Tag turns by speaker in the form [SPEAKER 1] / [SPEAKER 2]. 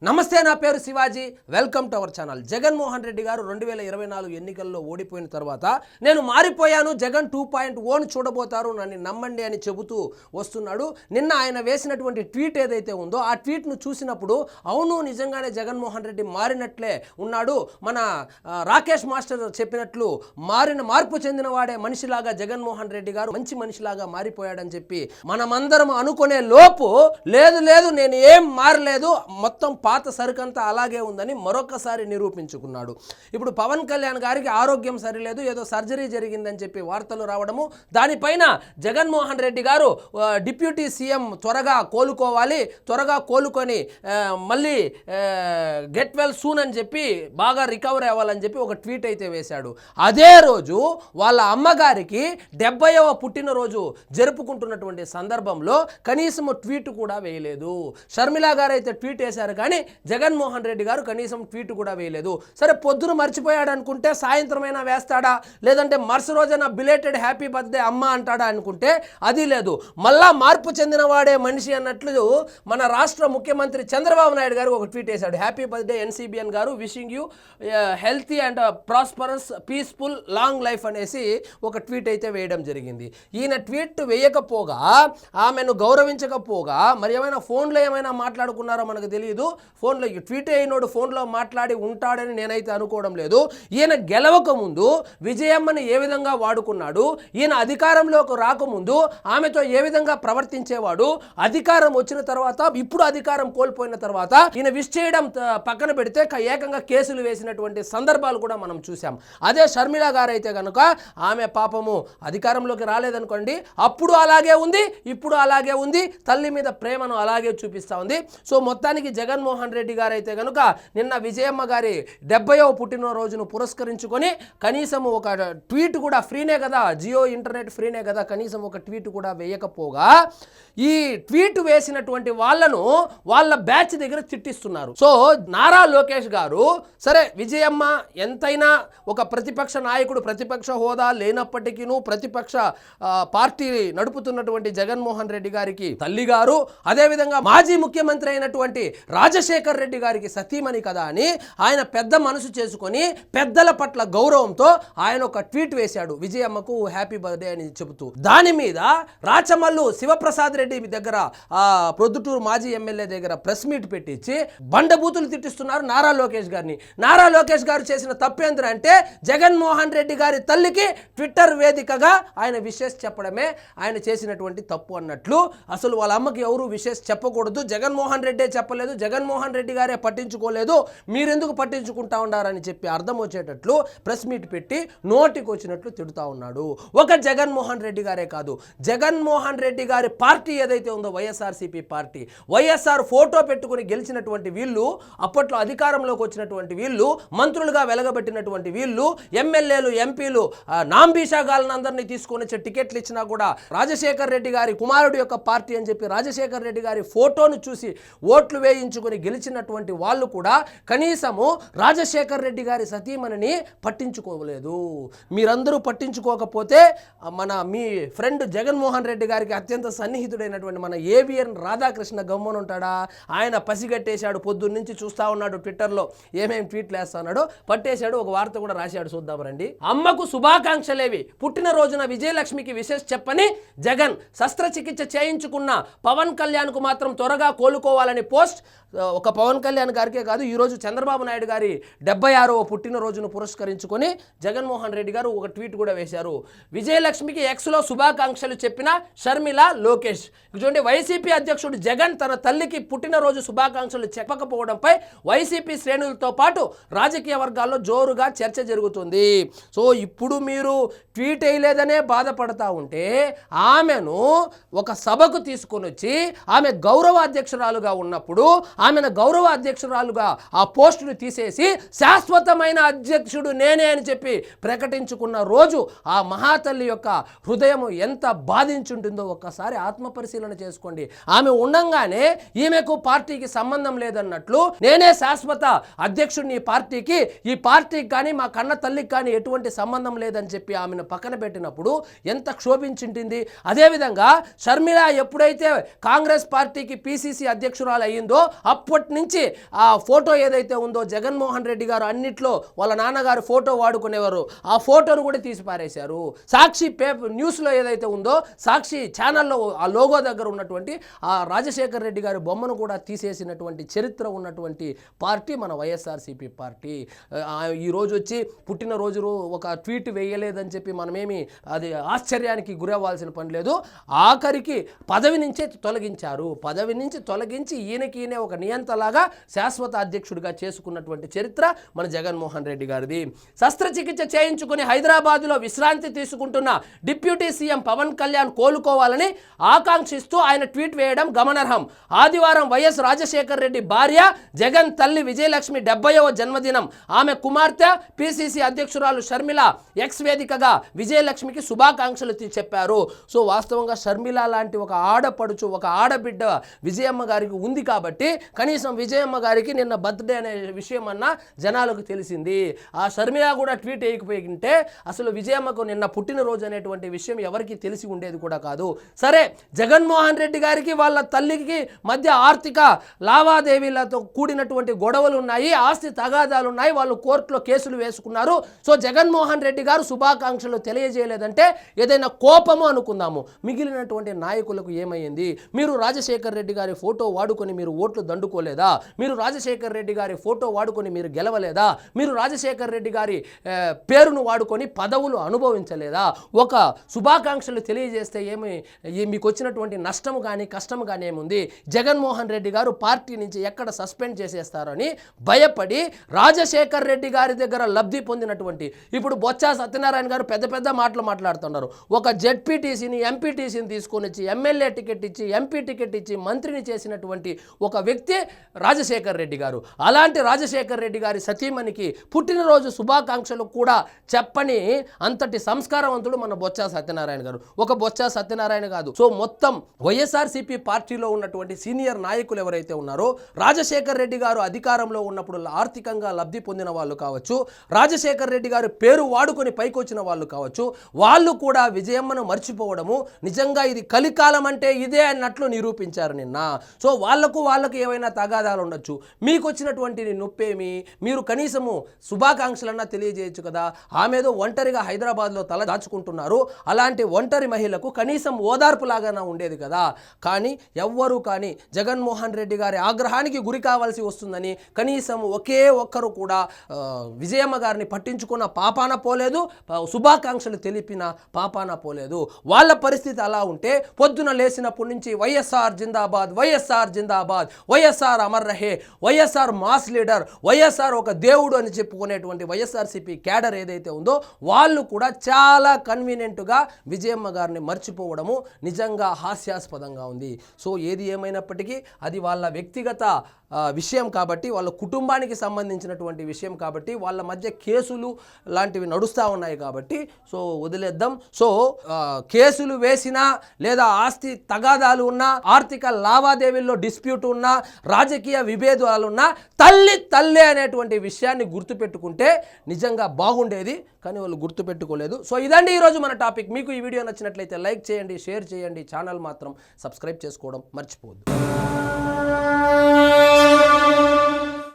[SPEAKER 1] నమస్తే, నా పేరు Shivaji. Welcome to our channel. Jaganmohan Reddy గారు 2024 ఎన్నికల్లో ఓడిపోయిన తర్వాత నేను మారిపోయాను, జగన్ 2.0 చూడబోతారు, నన్ను నమ్మండి అని చెబుతూ వస్తున్నాడు. నిన్న ఆయన వేసినటువంటి ట్వీట్ ఏదైతే ఉందో ఆ ట్వీట్ను చూసినప్పుడు అవును, నిజంగానే జగన్మోహన్ రెడ్డి మారినట్లే ఉన్నాడు. మన రాకేష్ మాస్టర్ చెప్పినట్లు మార్పు చెందిన వాడే మనిషిలాగా జగన్మోహన్ రెడ్డి గారు మంచి మనిషిలాగా మారిపోయాడని చెప్పి మనమందరం అనుకునే లోపు లేదు నేను ఏం మారలేదు, మొత్తం పాత సరుకంతా అలాగే ఉందని మరొకసారి నిరూపించుకున్నాడు. ఇప్పుడు పవన్ కళ్యాణ్ గారికి ఆరోగ్యం సరిలేదు, ఏదో సర్జరీ జరిగిందని చెప్పి వార్తలు రావడము, దానిపైన జగన్మోహన్ రెడ్డి గారు డిప్యూటీ సీఎం త్వరగా కోలుకొని మళ్ళీ గెట్ వెల్ సూన్ అని చెప్పి బాగా రికవర్ అవ్వాలని చెప్పి ఒక ట్వీట్ అయితే వేశాడు. అదే రోజు వాళ్ళ అమ్మగారికి 70వ పుట్టినరోజు జరుపుకుంటున్నటువంటి సందర్భంలో కనీసం ట్వీట్ కూడా వేయలేదు. షర్మిల గారు అయితే ట్వీట్ వేశారు, కానీ జగన్మోహన్ రెడ్డి గారు కనీసం ట్వీట్ కూడా వేయలేదు. సరే, పొద్దున మర్చిపోయాడు అనుకుంటే సాయంత్రమైనా వేస్తాడా, లేదంటే మరుసటి రోజైనా బిలేటెడ్ హ్యాపీ బర్త్డే అమ్మ అంటాడా అనుకుంటే అది లేదు. మళ్ళా మార్పు చెందిన వాడే మనిషి అన్నట్లు మన రాష్ట్ర ముఖ్యమంత్రి చంద్రబాబు నాయుడు గారు ఒక ట్వీట్ వేశాడు. హ్యాపీ బర్త్డే ఎన్సీబీఎన్ గారు, wishing you healthy and prosperous peaceful long life అనేసి ఒక ట్వీట్ అయితే వేయడం జరిగింది. ఈయన ట్వీట్ వేయకపోగా, ఆమెను గౌరవించకపోగా, మరి ఏమైనా ఫోన్లో ఏమైనా మాట్లాడుకున్నారో మనకు తెలియదు. ఫోన్లో ట్వీట్ అయినోడు ఫోన్లో మాట్లాడి ఉంటాడని నేనైతే అనుకోవడం లేదు. ఈయన గెలవక ముందు విజయమ్మని ఏ విధంగా వాడుకున్నాడు, ఈయన అధికారంలోకి రాకముందు ఆమెతో ఏ విధంగా ప్రవర్తించేవాడు, అధికారం వచ్చిన తర్వాత, ఇప్పుడు అధికారం కోల్పోయిన తర్వాత ఈయన విష్ చేయడం పక్కన పెడితే ఏకంగా కేసులు వేసినటువంటి సందర్భాలు కూడా మనం చూసాం. అదే షర్మిల గారు అయితే కనుక ఆమె పాపము అధికారంలోకి రాలేదనుకోండి, అప్పుడు అలాగే ఉంది, ఇప్పుడు అలాగే ఉంది, తల్లి మీద ప్రేమను అలాగే చూపిస్తూ ఉంది. సో మొత్తానికి జగన్మోహన్ రెడ్డి గారు అయితే కనుక నిన్న విజయమ్మ గారి 70వ పుట్టినరోజును పురస్కరించుకొని కనీసం ఒక ట్వీట్ కూడా, ఫ్రీనే కదా, జియో ఇంటర్నెట్ ఫ్రీనే కదా, కనీసం ఒక ట్వీట్ కూడా వేయకపోగా ఈ ట్వీట్ వేసినటువంటి వాళ్ళను వాళ్ళ బ్యాచ్ దగ్గర తిట్టిస్తున్నారు. సో నారా లోకేష్ గారు, సరే విజయమ్మ ఎంతైనా ఒక ప్రతిపక్ష నాయకుడు, ప్రతిపక్ష హోదా లేనప్పటికీ ప్రతిపక్ష పార్టీ నడుపుతున్నటువంటి జగన్మోహన్ రెడ్డి గారికి తల్లి గారు, అదేవిధంగా మాజీ ముఖ్యమంత్రి అయినటువంటి రాజశేఖర్ రెడ్డి గారికి సతీమణి కదా అని ఆయన పెద్ద మనసు చేసుకొని పెద్దల పట్ల గౌరవంతో ఆయన ఒక ట్వీట్ వేశాడు, విజయమ్మకు హ్యాపీ బర్త్డే అని చెబుతూ. దాని మీద రాచమల్లు శివప్రసాద్ రెడ్డి దగ్గర, ప్రొద్దుటూరు మాజీ ఎమ్మెల్యే దగ్గర ప్రెస్ మీట్ పెట్టించి బండబూతులు తిట్టిస్తున్నారు నారా లోకేష్ గారిని. నారా లోకేష్ గారు చేసిన తప్పేంద్రంటే జగన్మోహన్ రెడ్డి గారి తల్లికి ట్విట్టర్ వేదికగా ఆయన విషెస్ చెప్పడమే ఆయన చేసినటువంటి తప్పు అన్నట్లు. అసలు వాళ్ళ అమ్మకి ఎవరు విషెస్ చెప్పకూడదు, జగన్మోహన్ రెడ్డే చెప్పలేదు, జగన్మోహన్ రెడ్డి గారే పట్టించుకోలేదు, మీరెందుకు పట్టించుకుంటా ఉండారని చెప్పి అర్థం వచ్చేటట్లు ప్రెస్ మీట్ పెట్టి నోటికి వచ్చినట్లు తిడుతూ ఉన్నాడు. ఒక జగన్మోహన్ రెడ్డి గారే కాదు, జగన్మోహన్ రెడ్డి గారి పార్టీ ఏదైతే ఉందో వైఎస్ఆర్సీపీ పార్టీ, వైఎస్ఆర్ ఫోటో పెట్టుకుని గెలిచినటువంటి వీళ్ళు, అప్పట్లో అధికారంలోకి వచ్చినటువంటి వీళ్ళు, మంత్రులుగా వెలగబెట్టినటువంటి వీళ్ళు, ఎమ్మెల్యేలు ఎంపీలు నాంబీషాగాలను అందరినీ తీసుకొని వచ్చి టికెట్లు ఇచ్చినా కూడా రాజశేఖర్ రెడ్డి గారి కుమారుడు యొక్క పార్టీ అని చెప్పి రాజశేఖర్ రెడ్డి గారి ఫోటోను చూసి ఓట్లు వేయించుకొని గెలిచినటువంటి వాళ్ళు కూడా కనీసము రాజశేఖర్ రెడ్డి గారి సతీమణిని పట్టించుకోలేదు. మీరందరూ పట్టించుకోకపోతే మీ ఫ్రెండ్ జగన్మోహన్ రెడ్డి గారికి అత్యంత సన్నిహితుడైనటువంటి మన ఏవిఎన్ రాధాకృష్ణ గమ్మునుంటాడా? ఆయన పసిగట్టేశాడు, పొద్దున్న నుంచి చూస్తూ ఉన్నాడు ట్విట్టర్లో ఏమేమి ట్వీట్లు వేస్తున్నాడో, పట్టేశాడు. ఒక వార్త కూడా రాశాడు, చూద్దాం రండి. అమ్మకు శుభాకాంక్షలేవి, పుట్టినరోజున విజయలక్ష్మికి విశేష చెప్పని జగన్, శస్త్రచికిత్స చేయించుకున్న పవన్ కళ్యాణ్ కు మాత్రం త్వరగా కోలుకోవాలని పోస్ట్. ఒక పవన్ కళ్యాణ్ గారికే కాదు, ఈరోజు చంద్రబాబు నాయుడు గారి 76వ పుట్టినరోజును పురస్కరించుకొని జగన్మోహన్ రెడ్డి గారు ఒక ట్వీట్ కూడా వేశారు. విజయలక్ష్మికి ఎక్స్లో శుభాకాంక్షలు చెప్పిన షర్మిల, లోకేష్. చూడండి, వైసీపీ అధ్యక్షుడు జగన్ తన తల్లికి పుట్టినరోజు శుభాకాంక్షలు చెప్పకపోవడంపై వైసీపీ శ్రేణులతో పాటు రాజకీయ వర్గాల్లో జోరుగా చర్చ జరుగుతుంది. సో ఇప్పుడు మీరు ట్వీట్ వేయలేదనే బాధపడతా ఉంటే ఆమెను ఒక సభకు తీసుకొని వచ్చి, ఆమె గౌరవ అధ్యక్షురాలుగా ఉన్నప్పుడు ఆమెను గౌరవ అధ్యక్షురాలుగా ఆ పోస్టును తీసేసి శాశ్వతమైన అధ్యక్షుడు నేనే అని చెప్పి ప్రకటించుకున్న రోజు ఆ మహాతల్లి యొక్క హృదయం ఎంత బాధించుంటుందో ఒక్కసారి ఆత్మపరిశీలన చేసుకోండి. ఆమె ఉండంగానే ఈమెకు పార్టీకి సంబంధం లేదన్నట్లు, నేనే శాశ్వత అధ్యక్షుడిని ఈ పార్టీకి కానీ మా కన్న తల్లికి కానీ ఎటువంటి సంబంధం లేదని చెప్పి ఆమెను పక్కన పెట్టినప్పుడు ఎంత క్షోభించింటుంది. అదేవిధంగా షర్మిల ఎప్పుడైతే కాంగ్రెస్ పార్టీకి పిసిసి అధ్యక్షురాలు అయ్యిందో అప్పటి నుంచి ఆ ఫోటో ఏదైతే ఉందో జగన్మోహన్ రెడ్డి గారు అన్నిట్లో వాళ్ళ నాన్నగారు ఫోటో వాడుకునేవారు, ఆ ఫోటోను కూడా తీసి పారేశారు. సాక్షి పేపర్ న్యూస్లో ఏదైతే ఉందో సాక్షి ఛానల్లో ఆ లోగో దగ్గర ఉన్నటువంటి ఆ రాజశేఖర్ రెడ్డి గారి బొమ్మను కూడా తీసేసినటువంటి చరిత్ర ఉన్నటువంటి పార్టీ మన వైఎస్ఆర్సీపీ పార్టీ. ఈరోజు వచ్చి పుట్టినరోజు ఒక ట్వీట్ వేయలేదని చెప్పి మనమేమి అది ఆశ్చర్యానికి గురవ్వాల్సిన పని లేదు. ఆఖరికి పదవి నుంచే తొలగించారు. పదవి నుంచి తొలగించి ఈయనకినే ఒక నియంతలాగా శాశ్వత అధ్యక్షుడిగా చేసుకున్నటువంటి చరిత్ర మన జగన్మోహన్ రెడ్డి గారిది. శస్త్రచికిత్స చేయించుకుని హైదరాబాద్లో విశ్రాంతి తీసుకుంటున్న డిప్యూటీ సీఎం పవన్ కళ్యాణ్ కోలుకోవాలని ఆకాంక్షిస్తూ ఆయన ట్వీట్ వేయడం గమనార్హం. ఆదివారం వైఎస్ రాజశేఖర్ రెడ్డి భార్య జగన్ తల్లి విజయలక్ష్మి 70వ జన్మదినం. ఆమె కుమార్తె పిసిసి అధ్యక్షురాలు షర్మిల ఎక్స్ వేదికగా విజయలక్ష్మికి శుభాకాంక్షలు చెప్పారు. సో వాస్తవంగా షర్మిల లాంటి ఒక ఆడపడుచు, ఒక ఆడబిడ్డ విజయమ్మ గారికి ఉంది కాబట్టి కనీసం విజయమ్మ గారికి నిన్న బర్త్డే అనే విషయం అన్న జనాలకు తెలిసింది. ఆ షర్మిల కూడా ట్వీట్ వేయకపోయింటే అసలు విజయమ్మకు నిన్న పుట్టినరోజు అనేటువంటి విషయం ఎవరికి తెలిసి ఉండేది కూడా కాదు. సరే, జగన్మోహన్ రెడ్డి గారికి వాళ్ళ తల్లికి మధ్య ఆర్థిక లావాదేవీలతో కూడినటువంటి గొడవలు ఉన్నాయి, ఆస్తి తగాదాలు ఉన్నాయి, వాళ్ళు కోర్టులో కేసులు వేసుకున్నారు. సో జగన్మోహన్ రెడ్డి గారు శుభాకాంక్షలు తెలియజేయలేదంటే ఏదైనా కోపము అనుకుందాము. మిగిలినటువంటి నాయకులకు ఏమైంది? మీరు రాజశేఖర్ రెడ్డి గారి ఫోటో వాడుకొని మీరు ఓట్లు దండుకోలేదా? మీరు రాజశేఖర్ రెడ్డి గారి ఫోటో వాడుకొని మీరు గెలవలేదా? మీరు రాజశేఖర్ రెడ్డి గారి పేరును వాడుకొని పదవులు అనుభవించలేదా? ఒక శుభాకాంక్షలు తెలియజేస్తే మీకు వచ్చినటువంటి నష్టము కానీ కష్టము కానీ ఏముంది? జగన్మోహన్ రెడ్డి గారు పార్టీ నుంచి ఎక్కడ సస్పెండ్ చేసేస్తారని భయపడి రాజశేఖర్ రెడ్డి గారి దగ్గర లబ్ధి పొందినటువంటి ఇప్పుడు బొత్స సత్యనారాయణ గారు పెద్ద పెద్ద మాటలు మాట్లాడుతున్నారు. ఒక జెడ్పీటీసీని ఎంపీటీసీని తీసుకొని వచ్చి ఎమ్మెల్యే టికెట్ ఇచ్చి ఎంపీ టికెట్ ఇచ్చి మంత్రిని చేసినటువంటి ఒక వ్యక్తి రాజశేఖర్ రెడ్డి గారు. అలాంటి రాజశేఖర్ రెడ్డి గారి సతీమణికి పుట్టినరోజు శుభాకాంక్షలు కూడా చెప్పని అంతటి సంస్కారవంతుడు మన బొత్స సత్యనారాయణ గారు. ఒక బొత్స సత్యనారాయణ కాదు, సో మొత్తం వైఎస్ఆర్సీపీ పార్టీలో ఉన్నటువంటి సీనియర్ నాయకులు ఎవరైతే ఉన్నారో రాజశేఖర్ రెడ్డి గారు అధికారంలో ఉన్నప్పుడు ఆర్థికంగా లబ్ధి పొందిన వాళ్ళు కావచ్చు, రాజశేఖర్ రెడ్డి గారి పేరు వాడుకొని పైకొచ్చిన వాళ్ళు కావచ్చు, వాళ్ళు కూడా విజయమ్మను మర్చిపోవడము నిజంగా ఇది కలికాలం అంటే ఇదే అన్నట్లు నిరూపించారు నిన్న. సో వాళ్ళకు ఏమైనా తగాదాలు ఉండొచ్చు, మీకు వచ్చినటువంటి నొప్పేమి? మీరు కనీసము శుభాకాంక్షలన్నా తెలియజేయచ్చు కదా. ఆమెదో ఒంటరిగా హైదరాబాద్లో తల దాచుకుంటున్నారు, అలాంటి ఒంటరి మహిళకు కనీసం ఓదార్పులాగా ఉండేది కదా. కానీ ఎవ్వరూ కానీ జగన్మోహన్ రెడ్డి గారి ఆగ్రహానికి గురి కావాల్సి వస్తుందని కనీసం ఒకే ఒక్కరు కూడా విజయమ్మ గారిని పట్టించుకున్న పాపాన పోలేదు, శుభాకాంక్షలు తెలిపిన పాపాన పోలేదు. వాళ్ళ పరిస్థితి అలా ఉంటే పొద్దున లేచినప్పటి నుంచి వైఎస్ఆర్ జిందాబాద్, వైఎస్ఆర్ జిందాబాద్, వైఎస్ఆర్ అమర్ రహే, వైఎస్ఆర్ మాస్ లీడర్, వైఎస్ఆర్ ఒక దేవుడు అని చెప్పుకునేటువంటి వైఎస్ఆర్సీపీ క్యాడర్ ఏదైతే ఉందో వాళ్ళు కూడా చాలా కన్వీనియంట్గా విజయమ్మ గారిని మర్చిపోవడము నిజంగా హాస్యాస్పదంగా ఉంది. సో ఏది ఏమైనప్పటికీ అది వాళ్ళ వ్యక్తిగత విషయం కాబట్టి, వాళ్ళ కుటుంబానికి సంబంధించినటువంటి విషయం కాబట్టి, వాళ్ళ మధ్య కేసులు లాంటివి నడుస్తూ ఉన్నాయి కాబట్టి సో వదిలేద్దాం. సో కేసులు వేసినా లేదా ఆస్తి తగాదాలు ఉన్నా, ఆర్థిక లావాదేవీల్లో డిస్ప్యూట్ ఉన్నా, రాజకీయ విభేదాలు ఉన్నా తల్లి అనేటువంటి విషయాన్ని గుర్తుపెట్టుకుంటే నిజంగా బాగుండేది. కానీ వాళ్ళు గుర్తుపెట్టుకోలేదు. సో ఇదండి ఈరోజు మన టాపిక్. మీకు ఈ వీడియో నచ్చినట్లయితే లైక్ చేయండి, షేర్ చేయండి, ఛానల్ మాత్రం సబ్స్క్రైబ్ చేసుకోవడం మర్చిపోవద్దు.